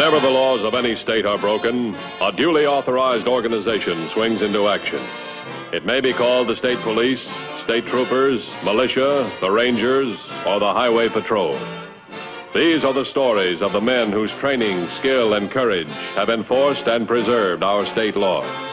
Whenever the laws of any state are broken, a duly authorized organization swings into action. It may be called the state police, state troopers, militia, the rangers, or the highway patrol. These are the stories of the men whose training, skill, and courage have enforced and preserved our state laws.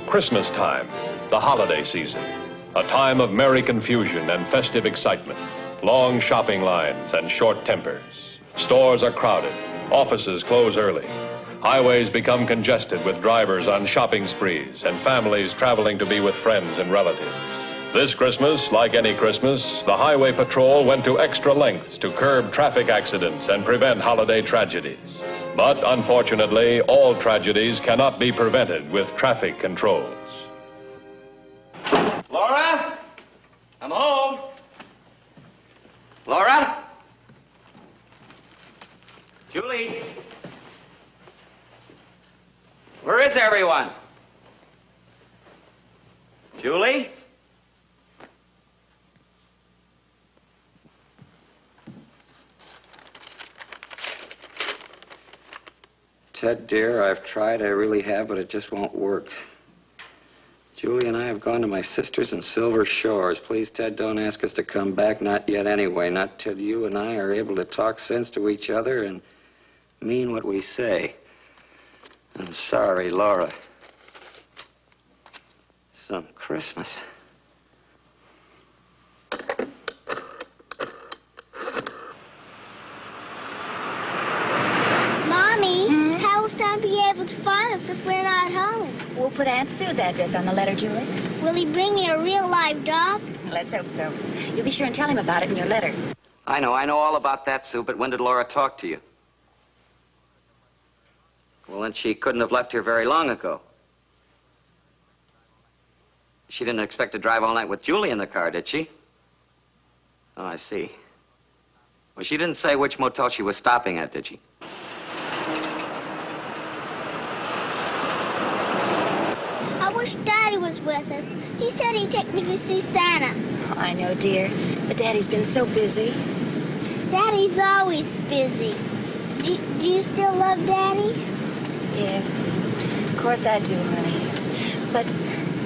Christmas time, the holiday season, a time of merry confusion and festive excitement, long shopping lines and short tempers. Stores are crowded, offices close early, highways become congested with drivers on shopping sprees and families traveling to be with friends and relatives. This Christmas, like any Christmas, the Highway Patrol went to extra lengths to curb traffic accidents and prevent holiday tragedies. But unfortunately, all tragedies cannot be prevented with traffic controls. Laura? I'm home. Laura? Julie? Where is everyone? Julie? Ted, dear, I've tried, I really have, but it just won't work. Julie and I have gone to my sister's in Silver Shores. Please, Ted, don't ask us to come back. Not yet anyway. Not till you and I are able to talk sense to each other and mean what we say. I'm sorry, Laura. Some Christmas. Be able to find us if we're not home. We'll put Aunt Sue's address on the letter, Julie. Will he bring me a real live dog? Let's hope so. You'll be sure and tell him about it in your letter. I know all about that, Sue, but when did Laura talk to you? Well, then she couldn't have left here very long ago. She didn't expect to drive all night with Julie in the car, did she? Oh, I see. Well, she didn't say which motel she was stopping at, did she? I wish Daddy was with us. He said he'd take me to see Santa. Oh, I know, dear, but Daddy's been so busy. Daddy's always busy. Do you still love Daddy? Yes, of course I do, honey. But,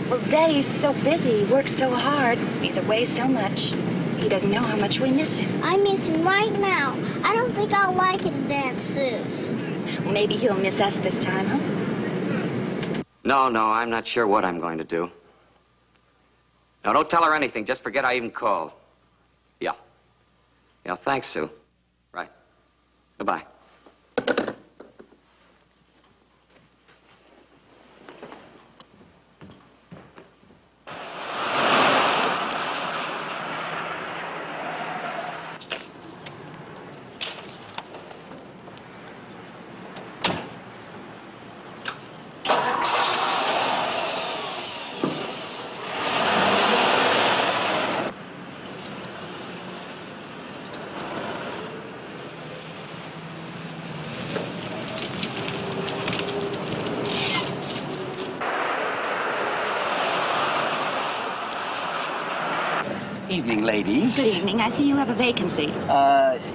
well, Daddy's so busy. He works so hard. He's away so much. He doesn't know how much we miss him. I miss him right now. I don't think I'll like it at Aunt Sue's. Well, maybe he'll miss us this time, huh? No, I'm not sure what I'm going to do. Now, don't tell her anything. Just forget I even called. Yeah. Yeah, thanks, Sue. Right. Goodbye. Evening, ladies. Good evening. I see you have a vacancy.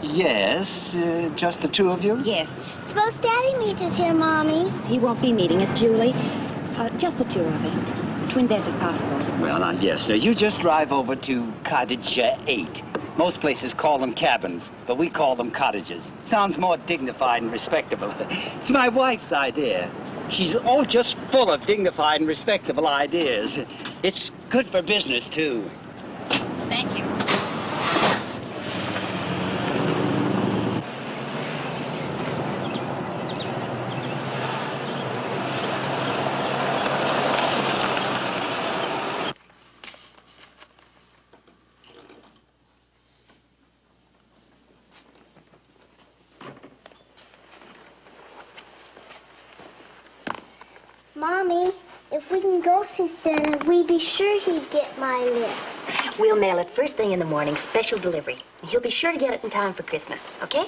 Yes. Just the two of you? Yes. Suppose Daddy meets us here, Mommy. He won't be meeting us, Julie. Just the two of us. Twin beds if possible. Well, now, yes, sir. You just drive over to Cottage 8. Most places call them cabins, but we call them cottages. Sounds more dignified and respectable. It's my wife's idea. She's all just full of dignified and respectable ideas. It's good for business, too. Thank you. Mommy, if we can go see Santa, we'd be sure he'd get my list. We'll mail it first thing in the morning, special delivery. He'll be sure to get it in time for Christmas, okay?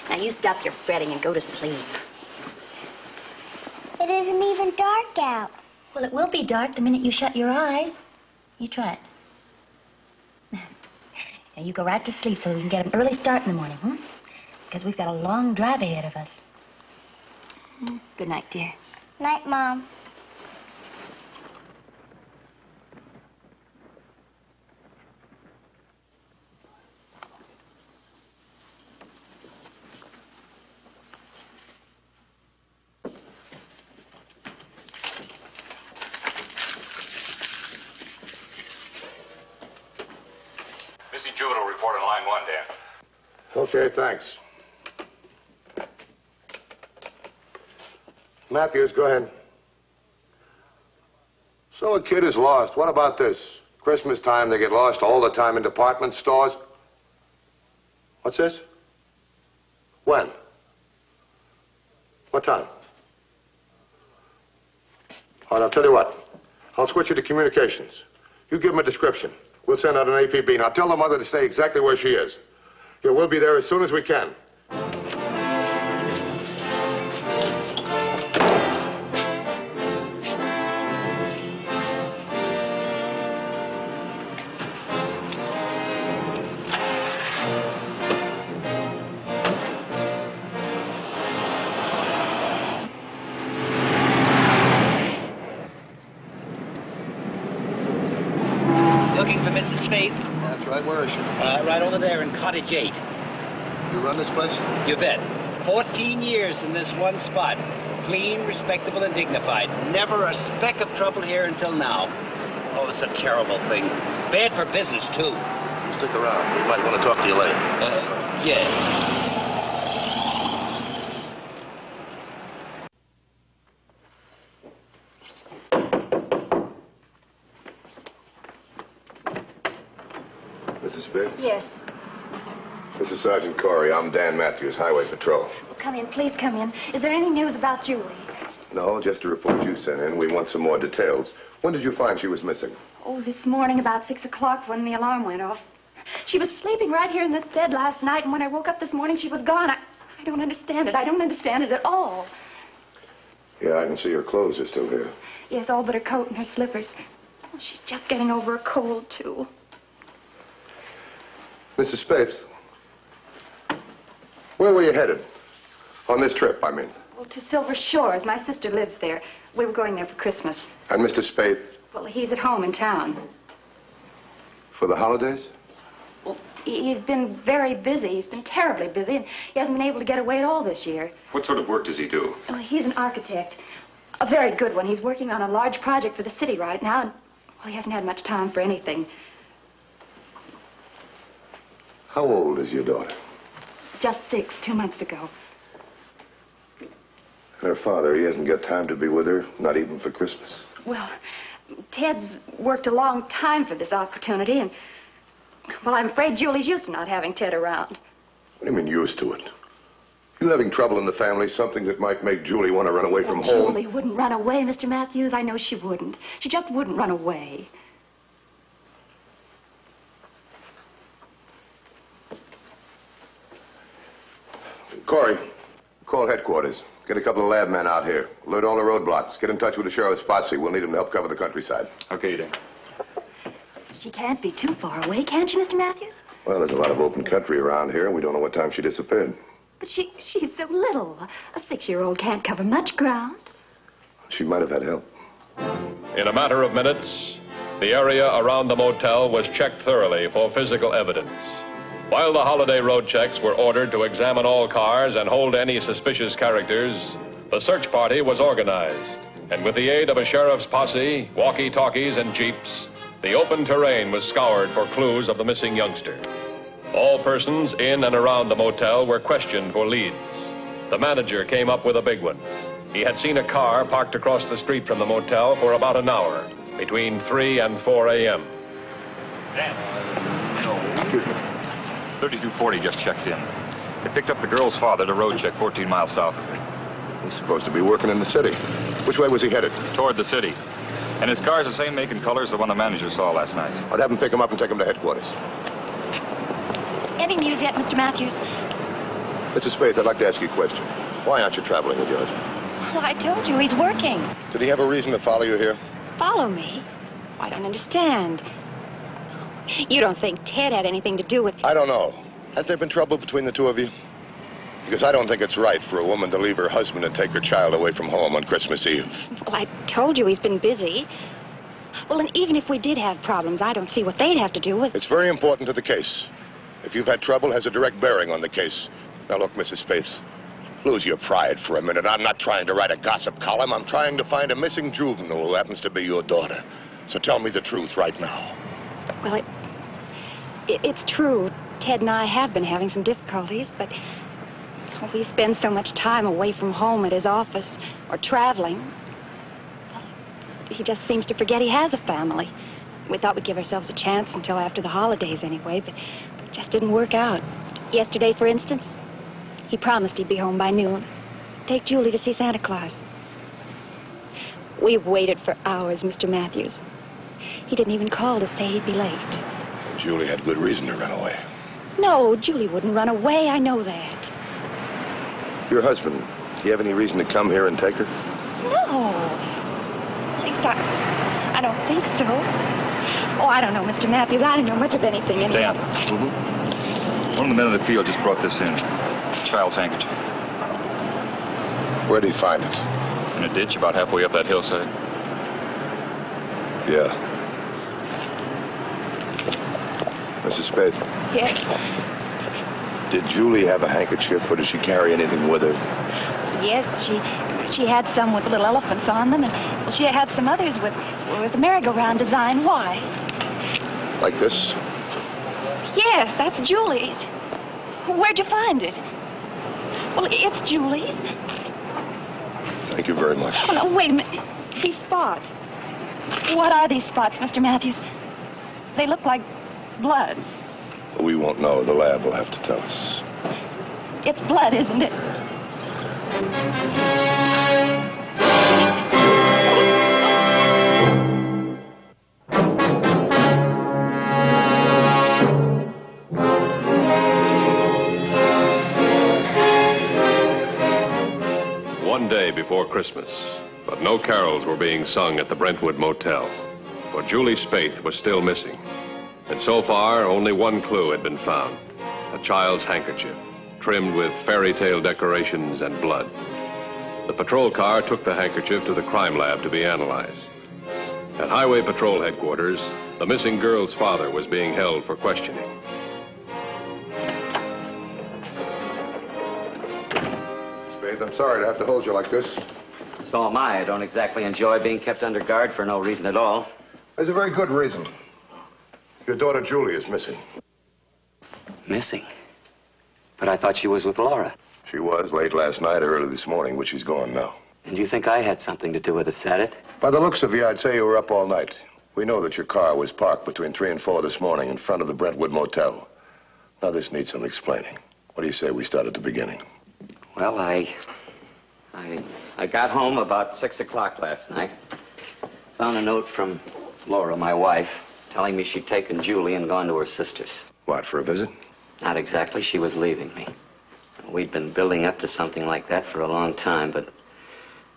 Now, you stop your fretting and go to sleep. It isn't even dark out. Well, it will be dark the minute you shut your eyes. You try it. Now, you go right to sleep so we can get an early start in the morning, hmm? Because we've got a long drive ahead of us. Good night, dear. Night, Mom. Missy Juvenile report on line 1, Dan. Okay, thanks. Matthews, go ahead. So a kid is lost. What about this? Christmas time, they get lost all the time in department stores. What's this? When? What time? All right, I'll tell you what. I'll switch you to communications. You give them a description. We'll send out an APB. Now tell the mother to stay exactly where she is. Yeah, we'll be there as soon as we can. Looking for Mrs. Faith? That's right. Where is she? Right over there in Cottage 8. You run this place? You bet. 14 years in this one spot. Clean, respectable, and dignified. Never a speck of trouble here until now. Oh, it's a terrible thing. Bad for business, too. Stick around. We might want to talk to you later. Yes. Mrs. Faith? Yes. This is Sergeant Corey. I'm Dan Matthews, Highway Patrol. Come in, please come in. Is there any news about Julie? No, just a report you sent in. We want some more details. When did you find she was missing? Oh, this morning about 6 o'clock when the alarm went off. She was sleeping right here in this bed last night, and when I woke up this morning, she was gone. I don't understand it. I don't understand it at all. Yeah, I can see her clothes are still here. Yes, all but her coat and her slippers. Oh, she's just getting over a cold, too. Mrs. Faith, where were you headed? On this trip, I mean. Well, to Silver Shores. My sister lives there. We were going there for Christmas. And Mr. Spaeth, Well, he's at home in town. for the holidays? Well, he's been very busy. He's been terribly busy, and he hasn't been able to get away at all this year. What sort of work does he do? Well, he's an architect. A very good one. He's working on a large project for the city right now, and, well, he hasn't had much time for anything. How old is your daughter? Just 6, 2 months ago. Her father, he hasn't got time to be with her, not even for Christmas. Well, Ted's worked a long time for this opportunity, and, well, I'm afraid Julie's used to not having Ted around. What do you mean, used to it? You having trouble in the family, something that might make Julie want to run away from home? Julie wouldn't run away, Mr. Matthews. I know she wouldn't. She just wouldn't run away. Corey, call headquarters. Get a couple of lab men out here. Alert all the roadblocks. Get in touch with the sheriff's posse. We'll need them to help cover the countryside. Okay, Dan. She can't be too far away, can't she, Mr. Matthews? Well, there's a lot of open country around here, and we don't know what time she disappeared. But she's so little. A 6-year-old can't cover much ground. She might have had help. In a matter of minutes, the area around the motel was checked thoroughly for physical evidence. While the holiday road checks were ordered to examine all cars and hold any suspicious characters, the search party was organized. And with the aid of a sheriff's posse, walkie-talkies, and jeeps, the open terrain was scoured for clues of the missing youngster. All persons in and around the motel were questioned for leads. The manager came up with a big one. He had seen a car parked across the street from the motel for about an hour, between 3 and 4 a.m. Dan. No. 3240 just checked in. They picked up the girl's father at a road check 14 miles south of here. He's supposed to be working in the city. Which way was he headed? Toward the city. And his car's the same make and color as the one the manager saw last night. I'd have him pick him up and take him to headquarters. Any news yet, Mr. Matthews? Mrs. Spade, I'd like to ask you a question. Why aren't you traveling with your husband? Well, I told you, he's working. Did he have a reason to follow you here? Follow me? I don't understand. You don't think Ted had anything to do with... I don't know. Has there been trouble between the two of you? Because I don't think it's right for a woman to leave her husband and take her child away from home on Christmas Eve. Well, I told you he's been busy. Well, and even if we did have problems, I don't see what they'd have to do with... It's very important to the case. If you've had trouble, it has a direct bearing on the case. Now, look, Mrs. Spaeth, lose your pride for a minute. I'm not trying to write a gossip column. I'm trying to find a missing juvenile who happens to be your daughter. So tell me the truth right now. Well, it's true. Ted and I have been having some difficulties, but we spend so much time away from home at his office or traveling. He just seems to forget he has a family. We thought we'd give ourselves a chance until after the holidays anyway, but it just didn't work out. Yesterday, for instance, he promised he'd be home by noon. Take Julie to see Santa Claus. We've waited for hours, Mr. Matthews. He didn't even call to say he'd be late. Julie had good reason to run away. No, Julie wouldn't run away. I know that. Your husband, do you have any reason to come here and take her? No. At least I don't think so. Oh, I don't know, Mr. Matthews. I don't know much of anything anyhow. Dan. One of the men in the field just brought this in. Child's handkerchief. Where'd he find it? In a ditch about halfway up that hillside. Yeah. Mrs. Spade, Yes. did Julie have a handkerchief, or did she carry anything with her? Yes, she had some with little elephants on them, and well, she had some others with the merry-go-round design. Why? Like this? Yes, that's Julie's. Where'd you find it? Well, it's Julie's. Thank you very much. Oh, no, wait a minute. These spots. What are these spots, Mr. Matthews? They look like blood. We won't know. The lab will have to tell us. It's blood, isn't it? One day before Christmas, but no carols were being sung at the Brentwood Motel, for Julie Spaeth was still missing. And so far, only one clue had been found: a child's handkerchief, trimmed with fairy tale decorations and blood. The patrol car took the handkerchief to the crime lab to be analyzed. At Highway Patrol headquarters, the missing girl's father was being held for questioning. Spade, I'm sorry to have to hold you like this. So am I. I don't exactly enjoy being kept under guard for no reason at all. There's a very good reason. Your daughter Julie is missing. Missing? But I thought she was with Laura. She was late last night or early this morning, but she's gone now. And you think I had something to do with it, Sadet? By the looks of you, I'd say you were up all night. We know that your car was parked between 3 and 4 this morning in front of the Brentwood Motel. Now, this needs some explaining. What do you say we start at the beginning? Well, I got home about 6 o'clock last night. Found a note from Laura, my wife, telling me she'd taken Julie and gone to her sister's. What, for a visit? Not exactly. She was leaving me. We'd been building up to something like that for a long time, but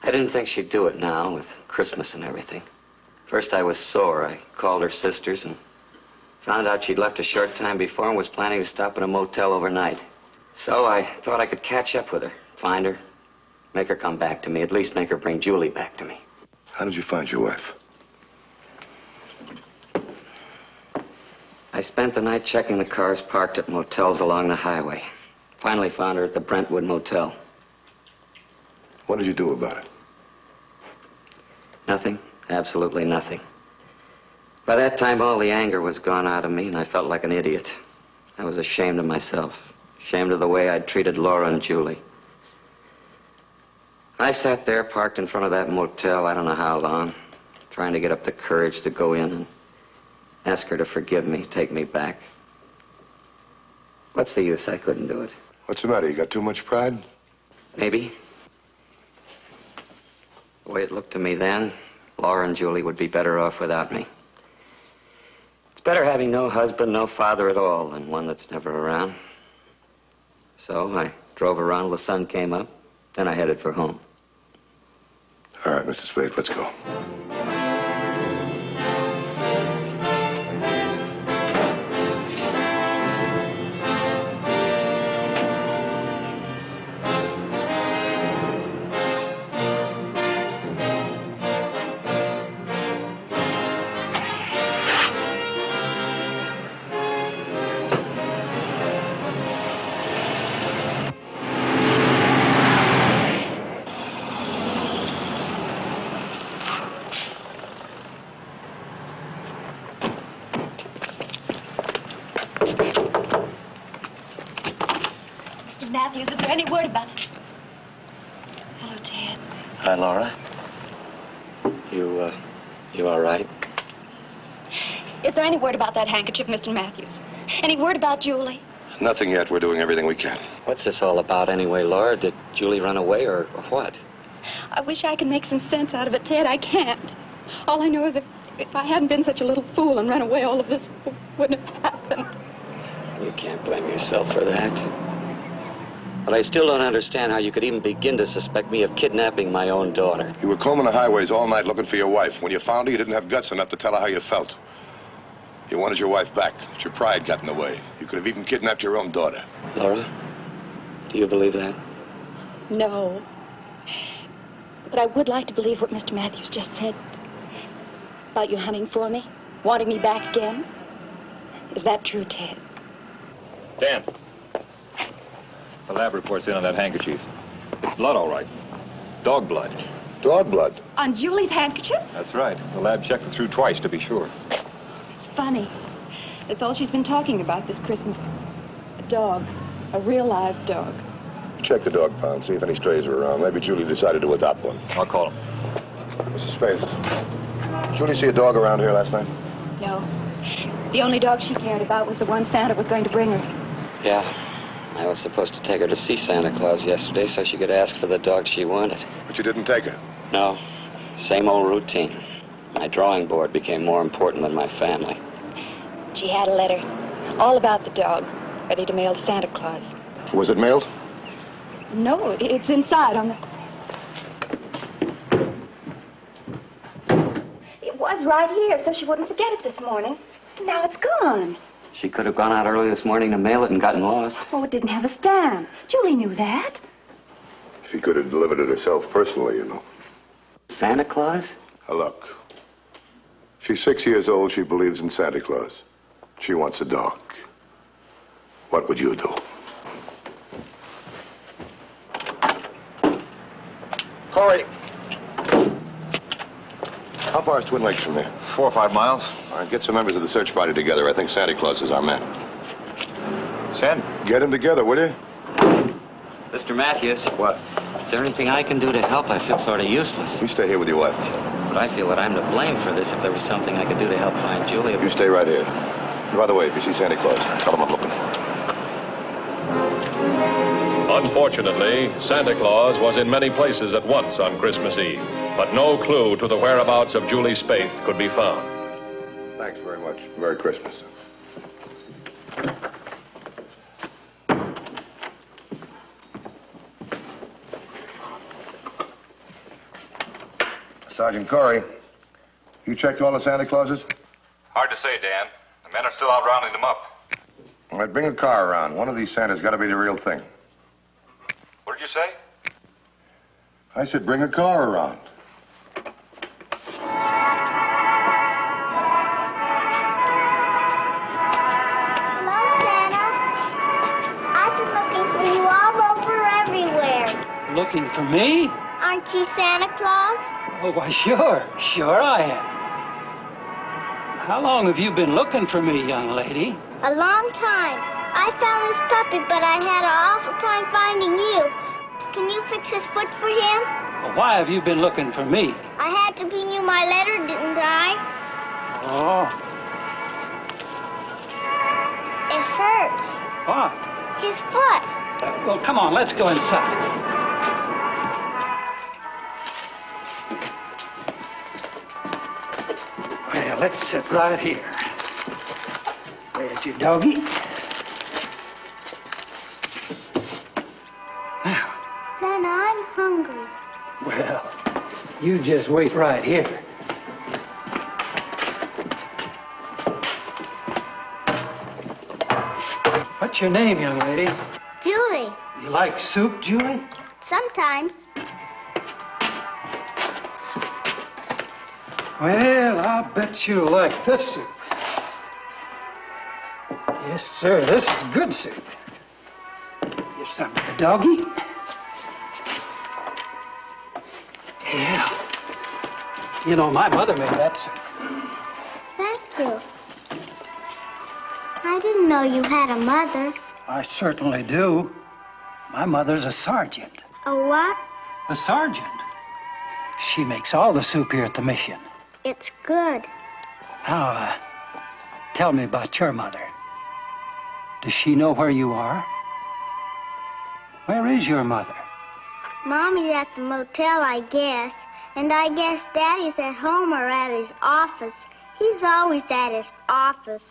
I didn't think she'd do it now with Christmas and everything. First, I was sore. I called her sisters and found out she'd left a short time before and was planning to stop at a motel overnight. So I thought I could catch up with her, find her, make her come back to me, at least make her bring Julie back to me. How did you find your wife? I spent the night checking the cars parked at motels along the highway. Finally found her at the Brentwood Motel. What did you do about it? Nothing. Absolutely nothing. By that time, all the anger was gone out of me, and I felt like an idiot. I was ashamed of myself. Ashamed of the way I'd treated Laura and Julie. I sat there, parked in front of that motel, I don't know how long, trying to get up the courage to go in and ask her to forgive me, take me back. What's the use? I couldn't do it. What's the matter? You got too much pride? Maybe. The way it looked to me then, Laura and Julie would be better off without me. It's better having no husband, no father at all, than one that's never around. So I drove around till the sun came up. Then I headed for home. All right, Mr. Spade, let's go. Matthews, is there any word about it? Hello, Ted. Hi, Laura. You all right? Is there any word about that handkerchief, Mr. Matthews? Any word about Julie? Nothing yet. We're doing everything we can. What's this all about anyway, Laura? Did Julie run away or what? I wish I could make some sense out of it, Ted. I can't. All I know is if I hadn't been such a little fool and run away, all of this wouldn't have happened. You can't blame yourself for that. But I still don't understand how you could even begin to suspect me of kidnapping my own daughter. You were combing the highways all night looking for your wife. When you found her, you didn't have guts enough to tell her how you felt. You wanted your wife back, but your pride got in the way. You could have even kidnapped your own daughter. Laura, do you believe that? No. But I would like to believe what Mr. Matthews just said about you hunting for me, wanting me back again. Is that true, Ted? Dan. The lab report's in on that handkerchief. It's blood, all right. Dog blood. Dog blood? On Julie's handkerchief? That's right. The lab checked it through twice to be sure. It's funny. That's all she's been talking about this Christmas. A dog. A real live dog. Check the dog pound, see if any strays are around. Maybe Julie decided to adopt one. I'll call him. Mrs. Spade, Julie see a dog around here last night? No. The only dog she cared about was the one Santa was going to bring her. Yeah. I was supposed to take her to see Santa Claus yesterday so she could ask for the dog she wanted. But you didn't take her? No. Same old routine. My drawing board became more important than my family. She had a letter. All about the dog. Ready to mail to Santa Claus. Was it mailed? No, it's inside on the... It was right here, so she wouldn't forget it this morning. Now it's gone. She could have gone out early this morning to mail it and gotten lost. Oh, it didn't have a stamp. Julie knew that. She could have delivered it herself personally, you know. Santa Claus? Now, look. She's 6 years old. She believes in Santa Claus. She wants a dog. What would you do? Corey! How far is Twin Lakes from here? 4 or 5 miles. All right, get some members of the search party together. I think Santa Claus is our man. Sen? Get him together, will you? Mr. Matthews. What? Is there anything I can do to help? I feel sort of useless. You stay here with your wife. But I feel that I'm to blame for this if there was something I could do to help find Julie. You stay right here. By the way, if you see Santa Claus, tell him I'm looking. Unfortunately, Santa Claus was in many places at once on Christmas Eve, but no clue to the whereabouts of Julie Spaeth could be found. Thanks very much. Merry Christmas. Sergeant Corey, you checked all the Santa Clauses? Hard to say, Dan. The men are still out rounding them up. All right, bring a car around. One of these Santas got to be the real thing. What did you say? I said bring a car around. Hello, Santa. I've been looking for you all over everywhere. Looking for me? Aren't you Santa Claus? Oh, why, sure. Sure I am. How long have you been looking for me, young lady? A long time. I found this puppy, but I had an awful time finding you. Can you fix his foot for him? Well, why have you been looking for me? I had to bring you my letter, didn't I? Oh, It hurts. what? His foot. Well, come on, let's go inside. let's sit right here. There's your doggy. Now, Santa, I'm hungry. well, you just wait right here. What's your name, young lady? Julie, You like soup, Julie? sometimes. Well, I'll bet you'll like this soup. Yes, sir, this is good soup. Give some to the doggy. Yeah. You know, my mother made that soup. Thank you. I didn't know you had a mother. I certainly do. My mother's a sergeant. A what? A sergeant. She makes all the soup here at the mission. It's good. Now, tell me about your mother. Does she know where you are? Where is your mother? Mommy's at the motel, I guess. And I guess Daddy's at home or at his office. He's always at his office.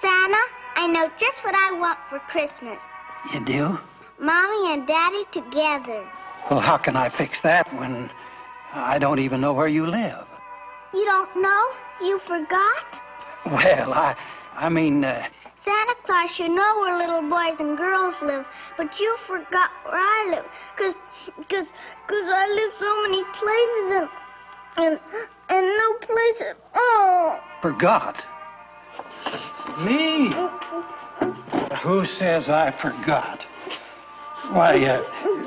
Santa, I know just what I want for Christmas. You do? Mommy and Daddy together. Well, how can I fix that when I don't even know where you live? You don't know? You forgot? Well, I mean, Santa Claus, you know where little boys and girls live, but you forgot where I live. Cause I live so many places and no place at all. forgot. Me? Who says I forgot? Why,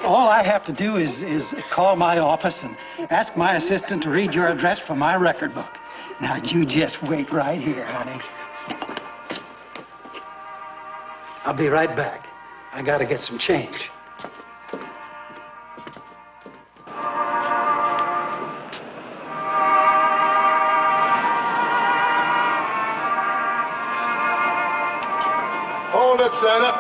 all I have to do is call my office and ask my assistant to read your address from my record book. Now, you just wait right here, honey. I'll be right back. I gotta get some change. Hold it, Santa.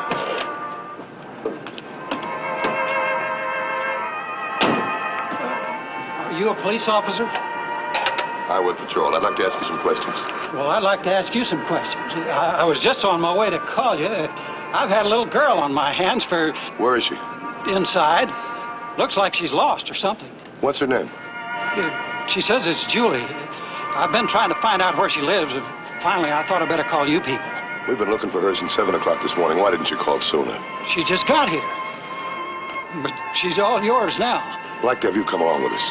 Are you a police officer? Highway Patrol. I'd like to ask you some questions. Well, I'd like to ask you some questions. I was just on my way to call you. I've had a little girl on my hands for Where is she? inside. Looks like she's lost or something. What's her name? She says it's Julie. I've been trying to find out where she lives. Finally, I thought I'd better call you people. We've been looking for her since 7 o'clock this morning. Why didn't you call sooner? She just got here. But she's all yours now. I'd like to have you come along with us.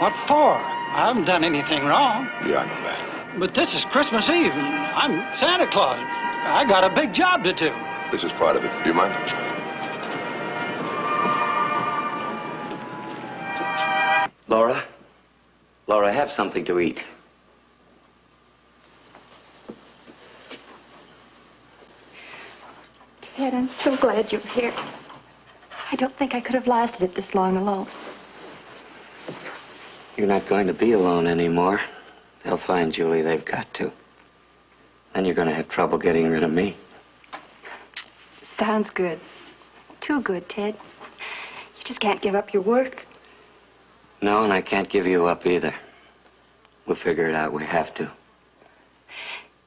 What for? I haven't done anything wrong. Yeah, I know that. But this is Christmas Eve, and I'm Santa Claus. I got a big job to do. This is part of it. Do you mind? Laura? Laura, have something to eat. Ted, I'm so glad you're here. I don't think I could have lasted it this long alone. You're not going to be alone anymore. They'll find Julie. They've got to. Then you're going to have trouble getting rid of me. Sounds good. Too good, Ted. You just can't give up your work. No, and I can't give you up either. We'll figure it out. We have to.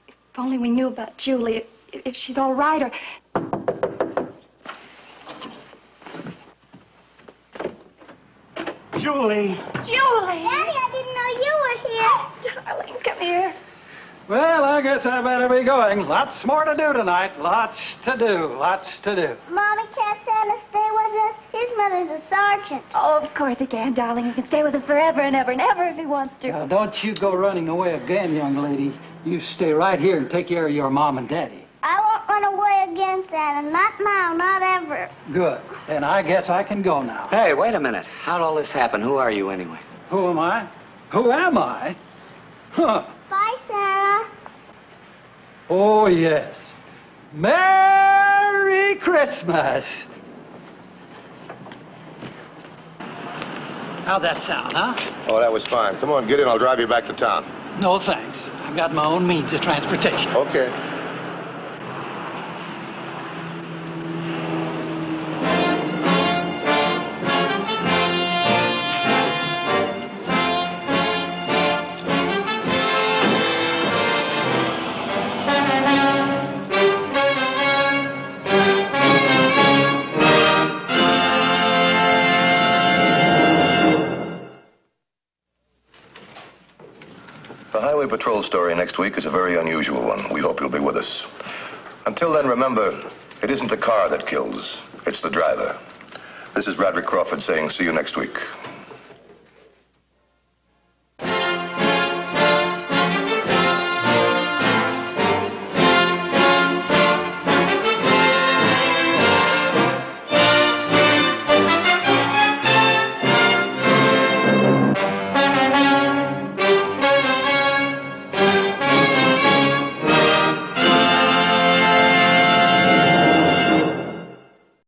If only we knew about Julie, if she's all right, or... Julie. Julie! Daddy, I didn't know you were here. Darling, come here. Well, I guess I better be going. Lots more to do tonight. Lots to do. Lots to do. Mommy, can't Santa stay with us? His mother's a sergeant. Oh, of course he can, darling. He can stay with us forever and ever and ever if he wants to. Now, don't you go running away again, young lady. You stay right here and take care of your mom and daddy. I won't run away again, Santa. Not now, not ever. Good. Then I guess I can go now. Hey, wait a minute. How'd all this happen? Who are you anyway? Who am I? Who am I? Huh. Bye, Santa. Oh, yes. Merry Christmas. How'd that sound, huh? Oh, that was fine. Come on, get in. I'll drive you back to town. No, thanks. I've got my own means of transportation. Okay. full story next week is a very unusual one. We hope you'll be with us. Until then, remember, it isn't the car that kills, it's the driver. This is Bradley Crawford saying see you next week.